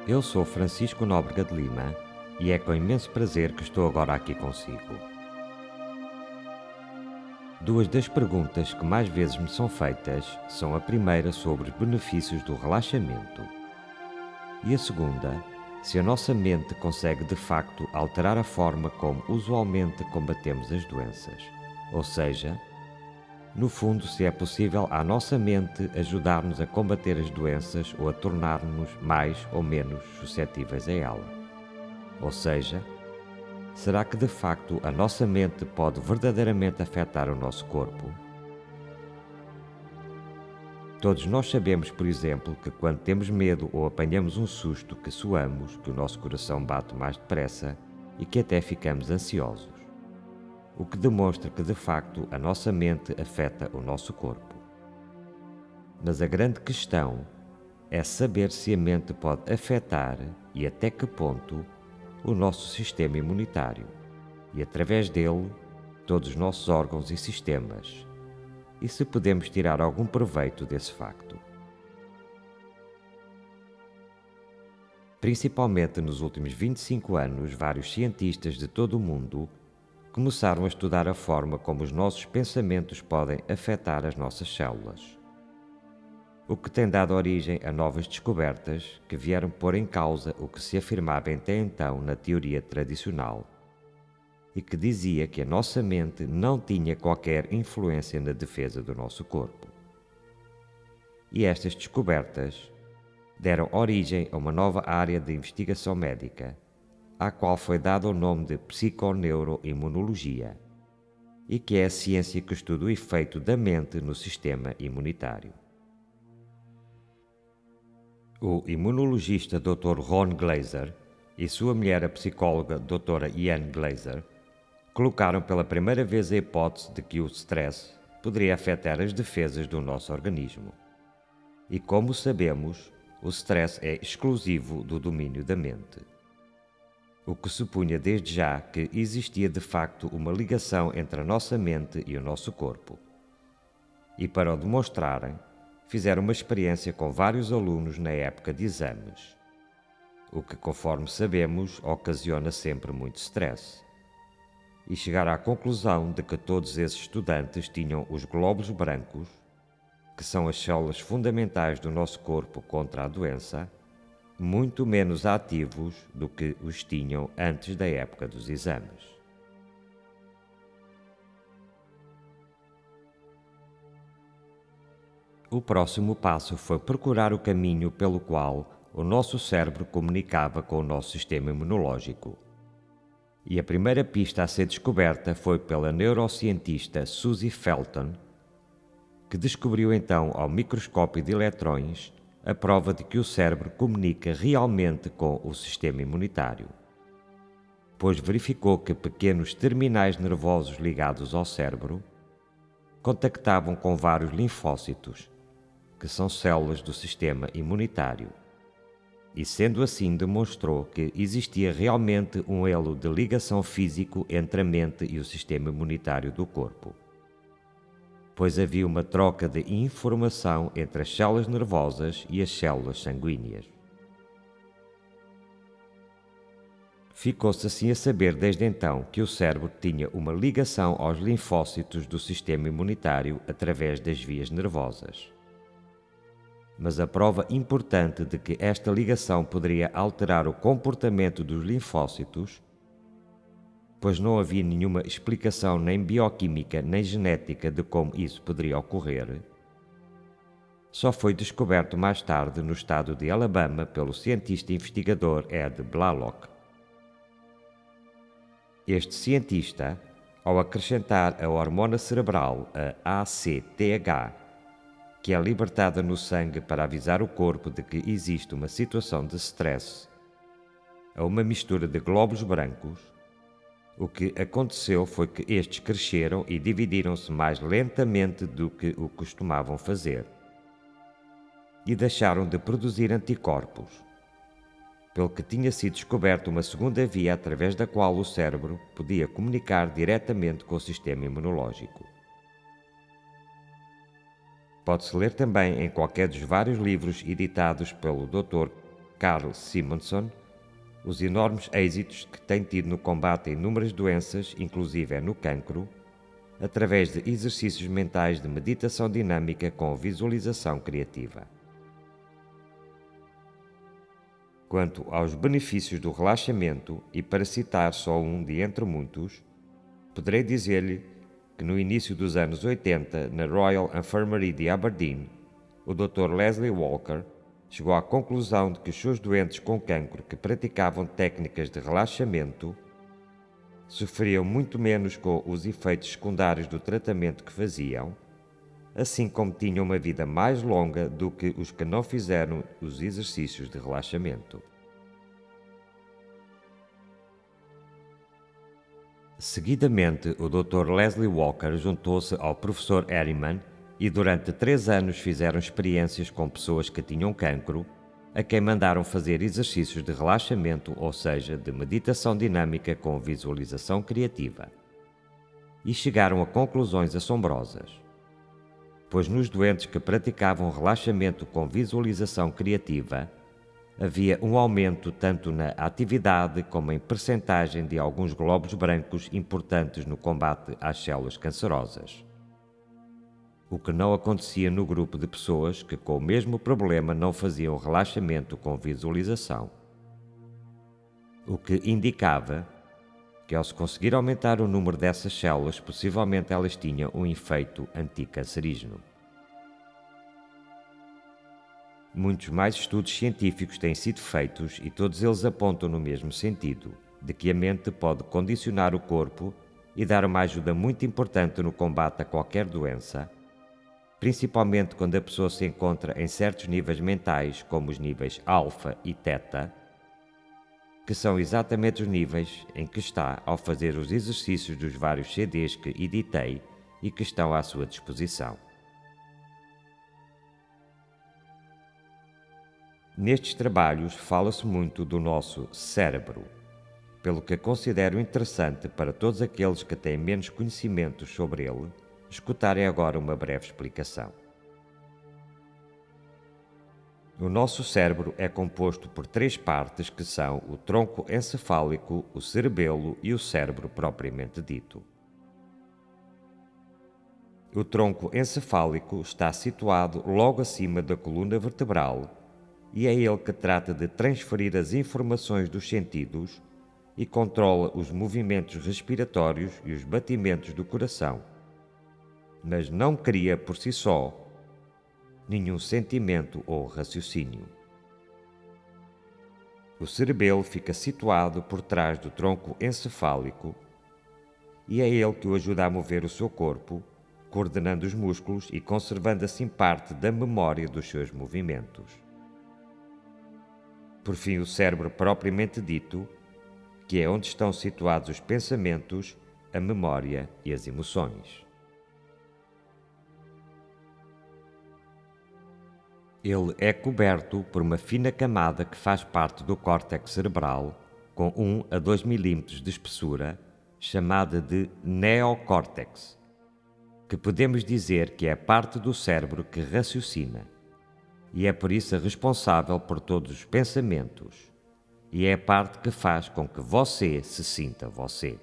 Eu sou Francisco Nóbrega de Lima e é com imenso prazer que estou agora aqui consigo. Duas das perguntas que mais vezes me são feitas são a primeira sobre os benefícios do relaxamento e a segunda, se a nossa mente consegue de facto alterar a forma como usualmente combatemos as doenças, ou seja, no fundo, se é possível à nossa mente ajudar-nos a combater as doenças ou a tornar-nos mais ou menos suscetíveis a ela. Ou seja, será que de facto a nossa mente pode verdadeiramente afetar o nosso corpo? Todos nós sabemos, por exemplo, que quando temos medo ou apanhamos um susto, que suamos, que o nosso coração bate mais depressa e que até ficamos ansiosos. O que demonstra que de facto a nossa mente afeta o nosso corpo. Mas a grande questão é saber se a mente pode afetar e até que ponto o nosso sistema imunitário e através dele todos os nossos órgãos e sistemas, e se podemos tirar algum proveito desse facto. Principalmente nos últimos 25 anos, vários cientistas de todo o mundo começaram a estudar a forma como os nossos pensamentos podem afetar as nossas células. O que tem dado origem a novas descobertas que vieram pôr em causa o que se afirmava até então na teoria tradicional e que dizia que a nossa mente não tinha qualquer influência na defesa do nosso corpo. E estas descobertas deram origem a uma nova área de investigação médica, à qual foi dado o nome de psiconeuroimunologia, e que é a ciência que estuda o efeito da mente no sistema imunitário. O imunologista Dr. Ron Glaser e sua mulher, a psicóloga Dra. Ian Glaser, colocaram pela primeira vez a hipótese de que o stress poderia afetar as defesas do nosso organismo. E como sabemos, o stress é exclusivo do domínio da mente. O que supunha desde já que existia de facto uma ligação entre a nossa mente e o nosso corpo. E para o demonstrarem, fizeram uma experiência com vários alunos na época de exames, o que, conforme sabemos, ocasiona sempre muito stress. E chegaram à conclusão de que todos esses estudantes tinham os glóbulos brancos, que são as células fundamentais do nosso corpo contra a doença, muito menos ativos do que os tinham antes da época dos exames. O próximo passo foi procurar o caminho pelo qual o nosso cérebro comunicava com o nosso sistema imunológico. E a primeira pista a ser descoberta foi pela neurocientista Susie Felton, que descobriu então ao microscópio de eletrões a prova de que o cérebro comunica realmente com o sistema imunitário, pois verificou que pequenos terminais nervosos ligados ao cérebro contactavam com vários linfócitos, que são células do sistema imunitário, e sendo assim demonstrou que existia realmente um elo de ligação físico entre a mente e o sistema imunitário do corpo, pois havia uma troca de informação entre as células nervosas e as células sanguíneas. Ficou-se assim a saber desde então que o cérebro tinha uma ligação aos linfócitos do sistema imunitário através das vias nervosas. Mas a prova importante de que esta ligação poderia alterar o comportamento dos linfócitos, pois não havia nenhuma explicação nem bioquímica nem genética de como isso poderia ocorrer, só foi descoberto mais tarde no estado de Alabama pelo cientista investigador Ed Blalock. Este cientista, ao acrescentar a hormona cerebral, a ACTH, que é libertada no sangue para avisar o corpo de que existe uma situação de stress, a uma mistura de glóbulos brancos, o que aconteceu foi que estes cresceram e dividiram-se mais lentamente do que o costumavam fazer, e deixaram de produzir anticorpos, pelo que tinha sido descoberta uma segunda via através da qual o cérebro podia comunicar diretamente com o sistema imunológico. Pode-se ler também em qualquer dos vários livros editados pelo Dr. Carl Simonson os enormes êxitos que tem tido no combate a inúmeras doenças, inclusive no cancro, através de exercícios mentais de meditação dinâmica com visualização criativa. Quanto aos benefícios do relaxamento, e para citar só um de entre muitos, poderei dizer-lhe que no início dos anos 80, na Royal Infirmary de Aberdeen, o Dr. Leslie Walker chegou à conclusão de que os seus doentes com cancro que praticavam técnicas de relaxamento sofriam muito menos com os efeitos secundários do tratamento que faziam, assim como tinham uma vida mais longa do que os que não fizeram os exercícios de relaxamento. Seguidamente, o Dr. Leslie Walker juntou-se ao Professor Harriman e durante 3 anos fizeram experiências com pessoas que tinham cancro, a quem mandaram fazer exercícios de relaxamento, ou seja, de meditação dinâmica com visualização criativa. E chegaram a conclusões assombrosas. Pois nos doentes que praticavam relaxamento com visualização criativa, havia um aumento tanto na atividade como em percentagem de alguns glóbulos brancos importantes no combate às células cancerosas. O que não acontecia no grupo de pessoas que com o mesmo problema não faziam relaxamento com visualização. O que indicava que ao se conseguir aumentar o número dessas células, possivelmente elas tinham um efeito anticancerígeno. Muitos mais estudos científicos têm sido feitos e todos eles apontam no mesmo sentido, de que a mente pode condicionar o corpo e dar uma ajuda muito importante no combate a qualquer doença, principalmente quando a pessoa se encontra em certos níveis mentais, como os níveis alfa e teta, que são exatamente os níveis em que está ao fazer os exercícios dos vários CDs que editei e que estão à sua disposição. Nestes trabalhos fala-se muito do nosso cérebro, pelo que considero interessante para todos aqueles que têm menos conhecimentos sobre ele, escutarem agora uma breve explicação. O nosso cérebro é composto por 3 partes que são o tronco encefálico, o cerebelo e o cérebro propriamente dito. O tronco encefálico está situado logo acima da coluna vertebral e é ele que trata de transferir as informações dos sentidos e controla os movimentos respiratórios e os batimentos do coração, mas não cria por si só nenhum sentimento ou raciocínio. O cerebelo fica situado por trás do tronco encefálico e é ele que o ajuda a mover o seu corpo, coordenando os músculos e conservando assim parte da memória dos seus movimentos. Por fim, o cérebro propriamente dito, que é onde estão situados os pensamentos, a memória e as emoções. Ele é coberto por uma fina camada que faz parte do córtex cerebral, com 1 a 2 milímetros de espessura, chamada de neocórtex, que podemos dizer que é a parte do cérebro que raciocina, e é por isso a responsável por todos os pensamentos, e é a parte que faz com que você se sinta você.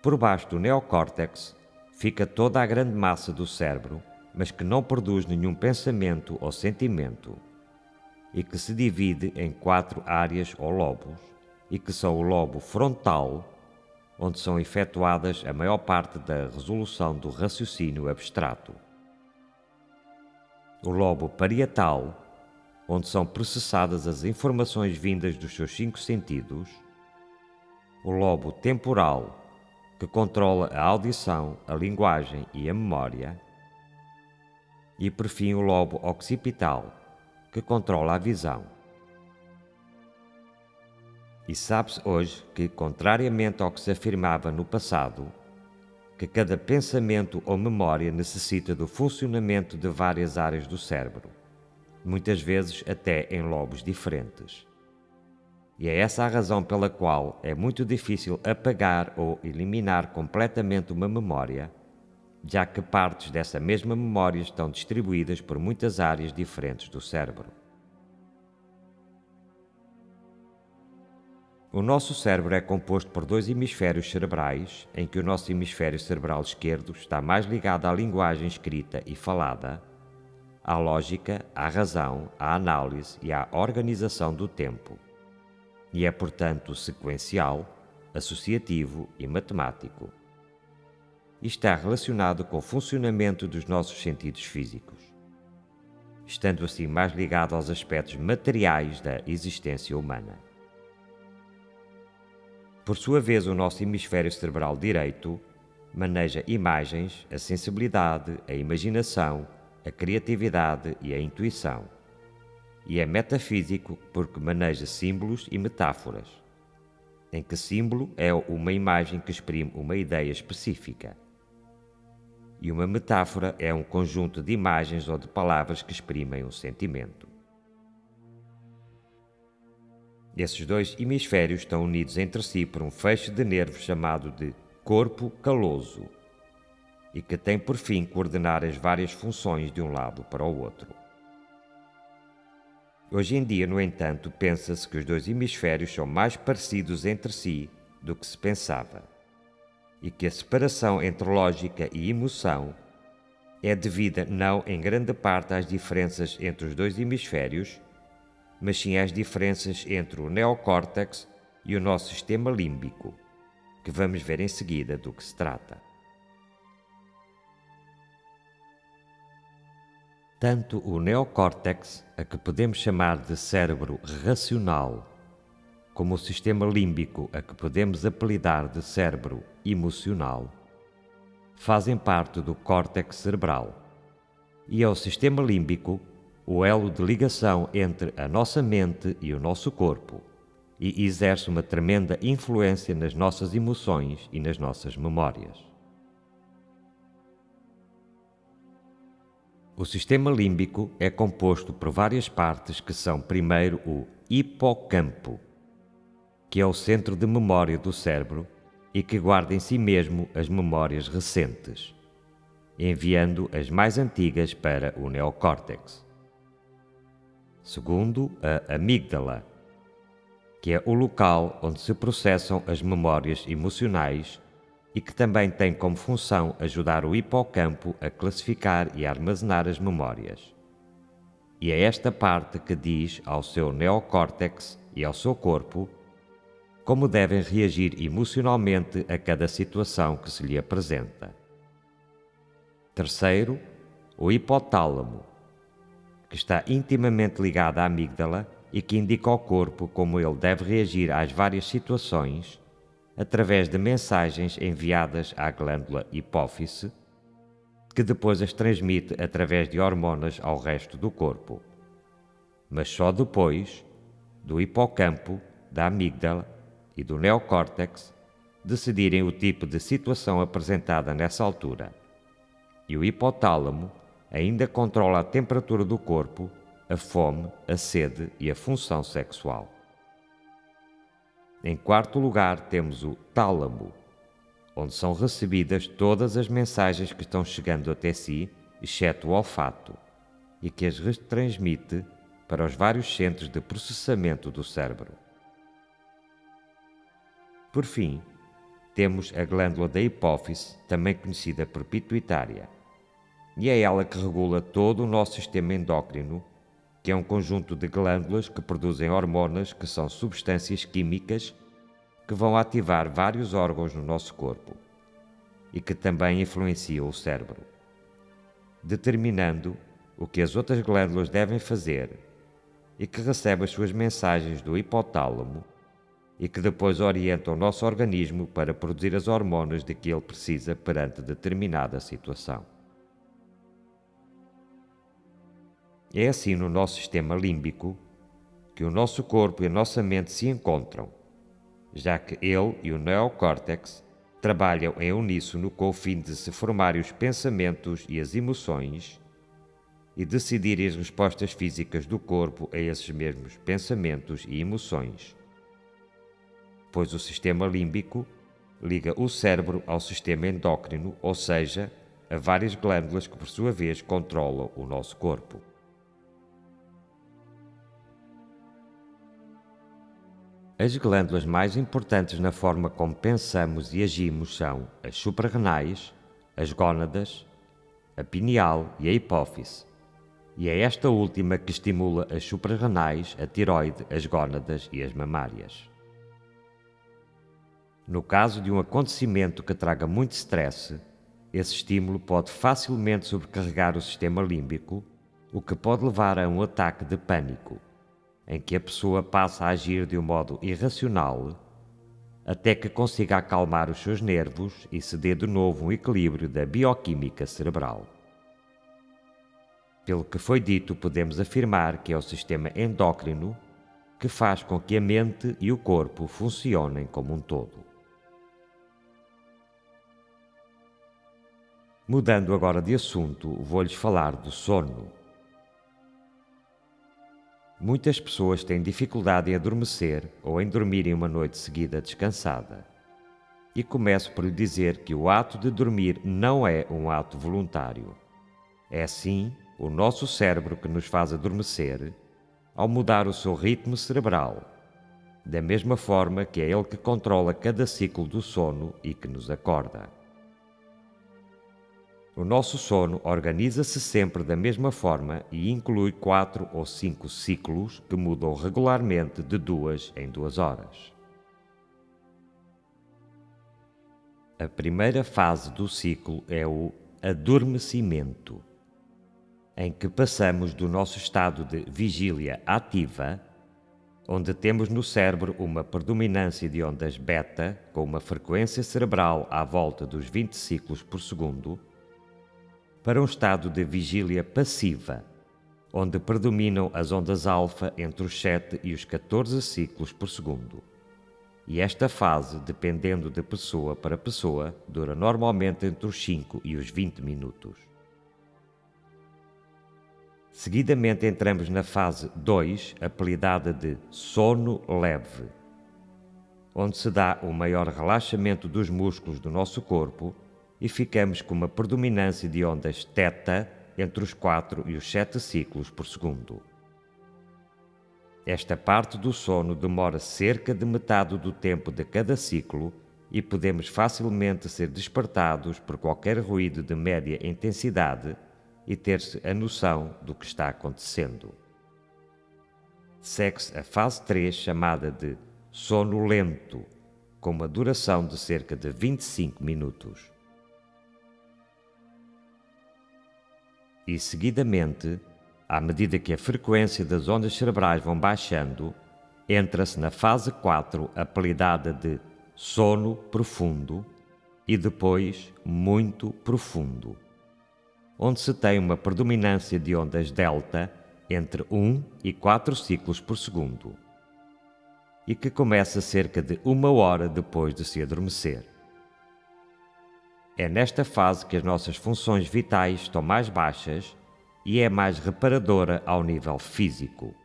Por baixo do neocórtex fica toda a grande massa do cérebro, mas que não produz nenhum pensamento ou sentimento, e que se divide em 4 áreas ou lobos, e que são o lobo frontal, onde são efetuadas a maior parte da resolução do raciocínio abstrato, o lobo parietal, onde são processadas as informações vindas dos seus 5 sentidos, o lobo temporal, que controla a audição, a linguagem e a memória, e por fim o lobo occipital, que controla a visão. E sabe-se hoje que, contrariamente ao que se afirmava no passado, que cada pensamento ou memória necessita do funcionamento de várias áreas do cérebro, muitas vezes até em lobos diferentes. E é essa a razão pela qual é muito difícil apagar ou eliminar completamente uma memória, já que partes dessa mesma memória estão distribuídas por muitas áreas diferentes do cérebro. O nosso cérebro é composto por dois hemisférios cerebrais, em que o nosso hemisfério cerebral esquerdo está mais ligado à linguagem escrita e falada, à lógica, à razão, à análise e à organização do tempo. E é, portanto, sequencial, associativo e matemático. E está relacionado com o funcionamento dos nossos sentidos físicos, estando assim mais ligado aos aspectos materiais da existência humana. Por sua vez, o nosso hemisfério cerebral direito maneja imagens, a sensibilidade, a imaginação, a criatividade e a intuição. E é metafísico porque maneja símbolos e metáforas, em que símbolo é uma imagem que exprime uma ideia específica, e uma metáfora é um conjunto de imagens ou de palavras que exprimem um sentimento. Esses dois hemisférios estão unidos entre si por um feixe de nervos chamado de corpo caloso e que tem por fim coordenar as várias funções de um lado para o outro. Hoje em dia, no entanto, pensa-se que os dois hemisférios são mais parecidos entre si do que se pensava e que a separação entre lógica e emoção é devida não em grande parte às diferenças entre os dois hemisférios, mas sim às diferenças entre o neocórtex e o nosso sistema límbico, que vamos ver em seguida do que se trata. Tanto o neocórtex, a que podemos chamar de cérebro racional, como o sistema límbico, a que podemos apelidar de cérebro emocional, fazem parte do córtex cerebral. E é o sistema límbico o elo de ligação entre a nossa mente e o nosso corpo, e exerce uma tremenda influência nas nossas emoções e nas nossas memórias. O sistema límbico é composto por várias partes que são, primeiro, o hipocampo, que é o centro de memória do cérebro e que guarda em si mesmo as memórias recentes, enviando as mais antigas para o neocórtex. Segundo, a amígdala, que é o local onde se processam as memórias emocionais e que também tem como função ajudar o hipocampo a classificar e armazenar as memórias. E é esta parte que diz ao seu neocórtex e ao seu corpo como devem reagir emocionalmente a cada situação que se lhe apresenta. Terceiro, o hipotálamo, que está intimamente ligado à amígdala e que indica ao corpo como ele deve reagir às várias situações através de mensagens enviadas à glândula hipófise, que depois as transmite através de hormonas ao resto do corpo. Mas só depois do hipocampo, da amígdala e do neocórtex decidirem o tipo de situação apresentada nessa altura. E o hipotálamo ainda controla a temperatura do corpo, a fome, a sede e a função sexual. Em quarto lugar, temos o tálamo, onde são recebidas todas as mensagens que estão chegando até si, exceto o olfato, e que as retransmite para os vários centros de processamento do cérebro. Por fim, temos a glândula da hipófise, também conhecida por pituitária, e é ela que regula todo o nosso sistema endócrino, que é um conjunto de glândulas que produzem hormonas que são substâncias químicas que vão ativar vários órgãos no nosso corpo e que também influenciam o cérebro, determinando o que as outras glândulas devem fazer e que recebe as suas mensagens do hipotálamo e que depois orientam o nosso organismo para produzir as hormonas de que ele precisa perante determinada situação. É assim no nosso sistema límbico que o nosso corpo e a nossa mente se encontram, já que ele e o neocórtex trabalham em uníssono com o fim de se formarem os pensamentos e as emoções e decidirem as respostas físicas do corpo a esses mesmos pensamentos e emoções. Pois o sistema límbico liga o cérebro ao sistema endócrino, ou seja, a várias glândulas que por sua vez controlam o nosso corpo. As glândulas mais importantes na forma como pensamos e agimos são as suprarrenais, as gónadas, a pineal e a hipófise. E é esta última que estimula as suprarrenais, a tiroide, as gónadas e as mamárias. No caso de um acontecimento que traga muito stress, esse estímulo pode facilmente sobrecarregar o sistema límbico, o que pode levar a um ataque de pânico, em que a pessoa passa a agir de um modo irracional, até que consiga acalmar os seus nervos e se dê de novo um equilíbrio da bioquímica cerebral. Pelo que foi dito, podemos afirmar que é o sistema endócrino que faz com que a mente e o corpo funcionem como um todo. Mudando agora de assunto, vou-lhes falar do sono. Muitas pessoas têm dificuldade em adormecer ou em dormirem uma noite seguida descansada. E começo por lhe dizer que o ato de dormir não é um ato voluntário. É sim o nosso cérebro que nos faz adormecer ao mudar o seu ritmo cerebral, da mesma forma que é ele que controla cada ciclo do sono e que nos acorda. O nosso sono organiza-se sempre da mesma forma e inclui 4 ou 5 ciclos que mudam regularmente de 2 em 2 horas. A primeira fase do ciclo é o adormecimento, em que passamos do nosso estado de vigília ativa, onde temos no cérebro uma predominância de ondas beta com uma frequência cerebral à volta dos 20 ciclos por segundo, para um estado de vigília passiva, onde predominam as ondas alfa entre os 7 e os 14 ciclos por segundo. E esta fase, dependendo de pessoa para pessoa, dura normalmente entre os 5 e os 20 minutos. Seguidamente entramos na fase 2, apelidada de sono leve, onde se dá o maior relaxamento dos músculos do nosso corpo e ficamos com uma predominância de ondas θ entre os 4 e os 7 ciclos por segundo. Esta parte do sono demora cerca de metade do tempo de cada ciclo e podemos facilmente ser despertados por qualquer ruído de média intensidade e ter-se a noção do que está acontecendo. Segue-se a fase 3, chamada de sono lento, com uma duração de cerca de 25 minutos. E, seguidamente, à medida que a frequência das ondas cerebrais vão baixando, entra-se na fase 4, apelidada de sono profundo e depois muito profundo, onde se tem uma predominância de ondas delta entre 1 e 4 ciclos por segundo e que começa cerca de 1 hora depois de se adormecer. É nesta fase que as nossas funções vitais estão mais baixas e é mais reparadora ao nível físico.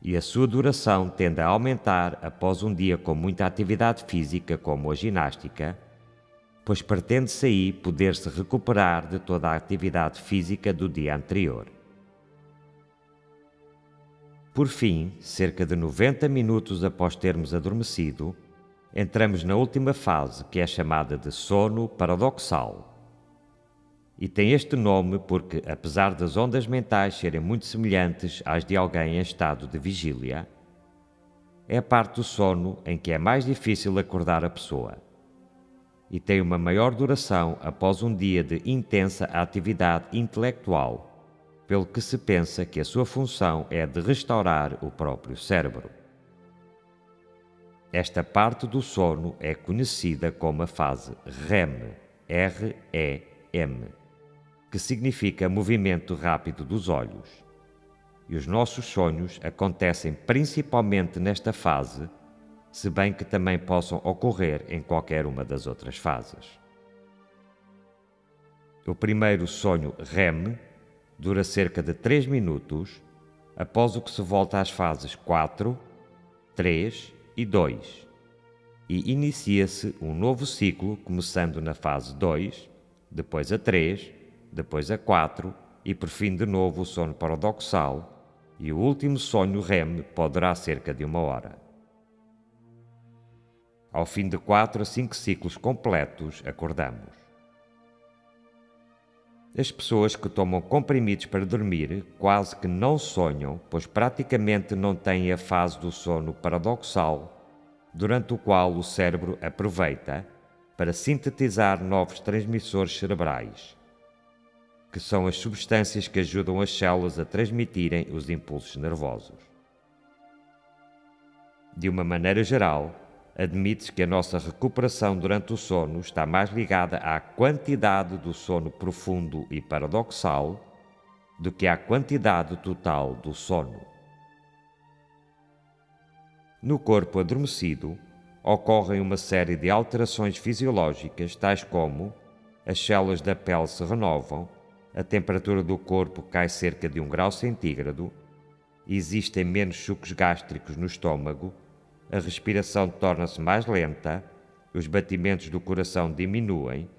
E a sua duração tende a aumentar após um dia com muita atividade física, como a ginástica, pois pretende-se aí poder-se recuperar de toda a atividade física do dia anterior. Por fim, cerca de 90 minutos após termos adormecido, entramos na última fase, que é chamada de sono paradoxal. E tem este nome porque, apesar das ondas mentais serem muito semelhantes às de alguém em estado de vigília, é a parte do sono em que é mais difícil acordar a pessoa e tem uma maior duração após um dia de intensa atividade intelectual, pelo que se pensa que a sua função é de restaurar o próprio cérebro. Esta parte do sono é conhecida como a fase REM, R-E-M, que significa movimento rápido dos olhos. E os nossos sonhos acontecem principalmente nesta fase, se bem que também possam ocorrer em qualquer uma das outras fases. O primeiro sonho REM dura cerca de 3 minutos, após o que se volta às fases 4, 3 e 2, e inicia-se um novo ciclo, começando na fase 2, depois a 3, depois a 4 e por fim de novo o sono paradoxal, e o último sonho REM pode durar cerca de 1 hora. Ao fim de 4 a 5 ciclos completos, acordamos. As pessoas que tomam comprimidos para dormir quase que não sonham, pois praticamente não têm a fase do sono paradoxal, durante o qual o cérebro aproveita para sintetizar novos transmissores cerebrais, que são as substâncias que ajudam as células a transmitirem os impulsos nervosos. De uma maneira geral, admite-se que a nossa recuperação durante o sono está mais ligada à quantidade do sono profundo e paradoxal do que à quantidade total do sono. No corpo adormecido, ocorrem uma série de alterações fisiológicas, tais como as células da pele se renovam, a temperatura do corpo cai cerca de 1 grau centígrado, existem menos sucos gástricos no estômago, a respiração torna-se mais lenta, os batimentos do coração diminuem,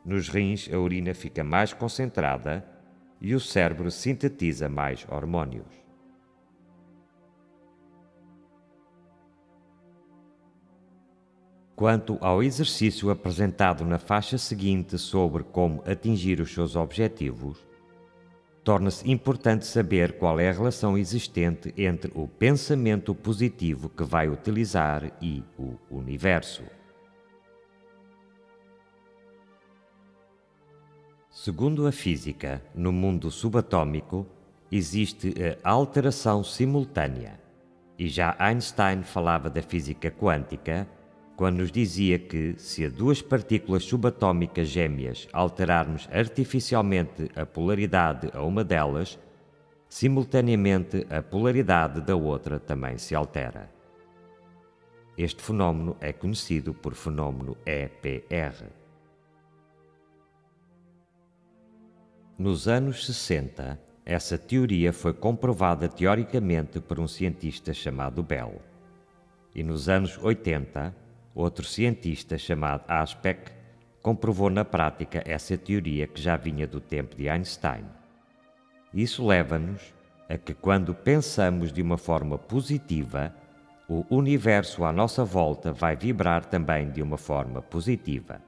nos rins a urina fica mais concentrada e o cérebro sintetiza mais hormônios. Quanto ao exercício apresentado na faixa seguinte sobre como atingir os seus objetivos, torna-se importante saber qual é a relação existente entre o pensamento positivo que vai utilizar e o universo. Segundo a física, no mundo subatômico, existe a alteração simultânea. E já Einstein falava da física quântica quando nos dizia que, se a duas partículas subatômicas gêmeas alterarmos artificialmente a polaridade a uma delas, simultaneamente a polaridade da outra também se altera. Este fenómeno é conhecido por fenómeno EPR. Nos anos 60, essa teoria foi comprovada teoricamente por um cientista chamado Bell. E nos anos 80, outro cientista chamado Aspect comprovou na prática essa teoria que já vinha do tempo de Einstein. Isso leva-nos a que, quando pensamos de uma forma positiva, o universo à nossa volta vai vibrar também de uma forma positiva.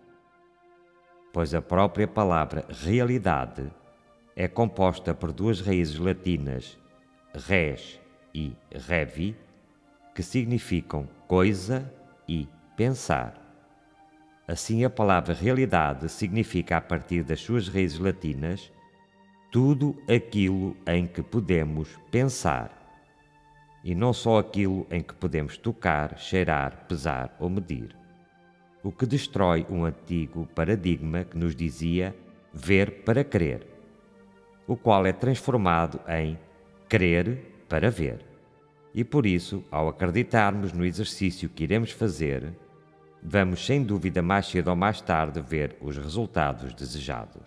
Pois a própria palavra realidade é composta por duas raízes latinas, res e revi, que significam coisa e pensar. Assim, a palavra realidade significa, a partir das suas raízes latinas, tudo aquilo em que podemos pensar, e não só aquilo em que podemos tocar, cheirar, pesar ou medir. O que destrói um antigo paradigma que nos dizia ver para crer, o qual é transformado em crer para ver. E por isso, ao acreditarmos no exercício que iremos fazer, vamos sem dúvida mais cedo ou mais tarde ver os resultados desejados.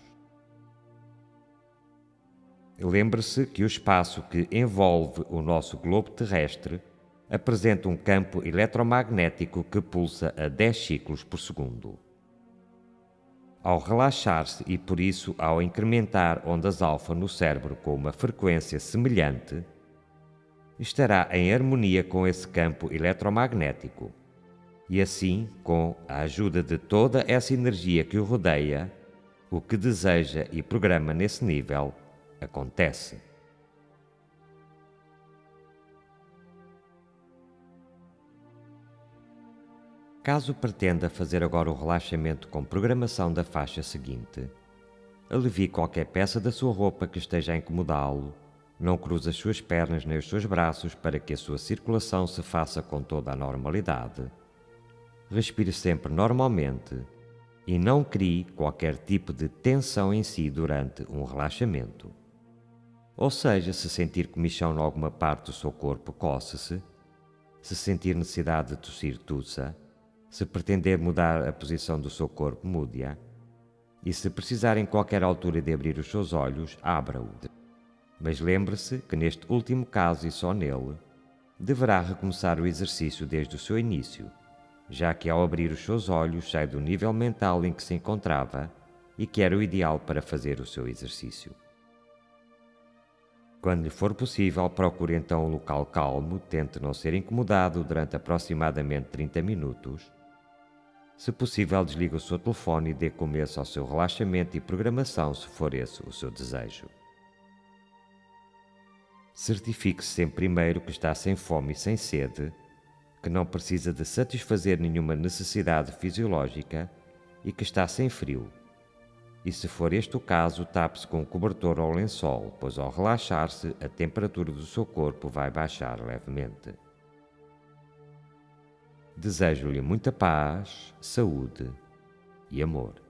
Lembre-se que o espaço que envolve o nosso globo terrestre apresenta um campo eletromagnético que pulsa a 10 ciclos por segundo. Ao relaxar-se e, por isso, ao incrementar ondas alfa no cérebro com uma frequência semelhante, estará em harmonia com esse campo eletromagnético. E assim, com a ajuda de toda essa energia que o rodeia, o que deseja e programa nesse nível acontece. Caso pretenda fazer agora o relaxamento com programação da faixa seguinte, alivie qualquer peça da sua roupa que esteja a incomodá-lo, não cruze as suas pernas nem os seus braços para que a sua circulação se faça com toda a normalidade. Respire sempre normalmente e não crie qualquer tipo de tensão em si durante um relaxamento. Ou seja, se sentir comichão em alguma parte do seu corpo, coce-se. Se sentir necessidade de tossir, tussa. Se pretender mudar a posição do seu corpo, mude-a. E se precisar em qualquer altura de abrir os seus olhos, abra-os. Mas lembre-se que neste último caso e só nele, deverá recomeçar o exercício desde o seu início, já que ao abrir os seus olhos sai do nível mental em que se encontrava e que era o ideal para fazer o seu exercício. Quando lhe for possível, procure então um local calmo, tente não ser incomodado durante aproximadamente 30 minutos Se possível, desligue o seu telefone e dê começo ao seu relaxamento e programação, se for esse o seu desejo. Certifique-se sempre primeiro que está sem fome e sem sede, que não precisa de satisfazer nenhuma necessidade fisiológica e que está sem frio. E se for este o caso, tape-se com um cobertor ou lençol, pois ao relaxar-se, a temperatura do seu corpo vai baixar levemente. Desejo-lhe muita paz, saúde e amor.